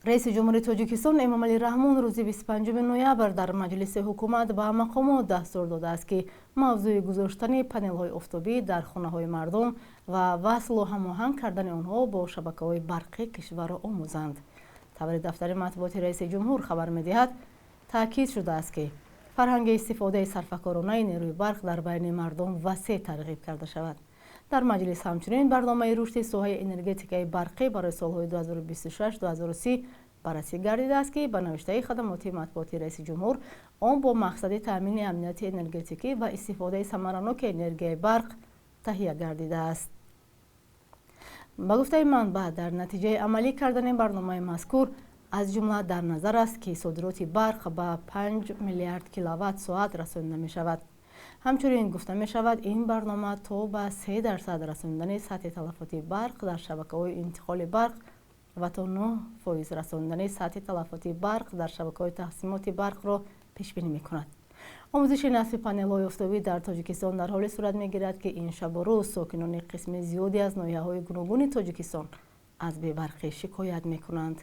رئیس جمهوری تاجیکستان امامعلی رحمون روز 25 نوامبر در مجلس حکومت به مقامات دستور داده است که موضوع گذاشتن پنل‌های آفتابی در خانه‌های مردم و وصل و هماهنگ کردن آنها با شبکه‌های برقی کشور را آموزند. خبر دفتر مطبوعات رئیس جمهور خبر می‌دهد تاکید شده است که فرهنگ استفاده صرفه‌کارانه نیروی برق در بین مردم وسیع ترغیب کرده شود. در مجلس همچنین برنامه رشد ساحه انرژتیک برقی برای سالهای 2026-2030 بررسی گردیده است که به نوشته خدمات مطبوعاتی رئیس جمهور آن با مقصد تامین امنیت انرژتیکی و استفاده ثمرناک انرژی برق تهیه گردیده است. با گفته منبع در نتیجه عملی کردن برنامه مذکور از جمله در نظر است که صادرات برق به 5 میلیارد کیلووات ساعت رسانده می شود. همچنین گفته می شود این برنامه تا به 3% رساندن سطح تلفات برق در شبکه‌های انتقال برق و تا 9% رساندن سطح تلفات برق در شبکه‌های تقسیمات برق را پیش بینی می کند. آموزش نصب پنل‌های آفتابی در تاجیکستان در حال صورت می گیرد که این شب و روز ساکنان قسم زیادی از ناحیه‌های گوناگون تاجیکستان از بی‌برقی شکایت می کنند.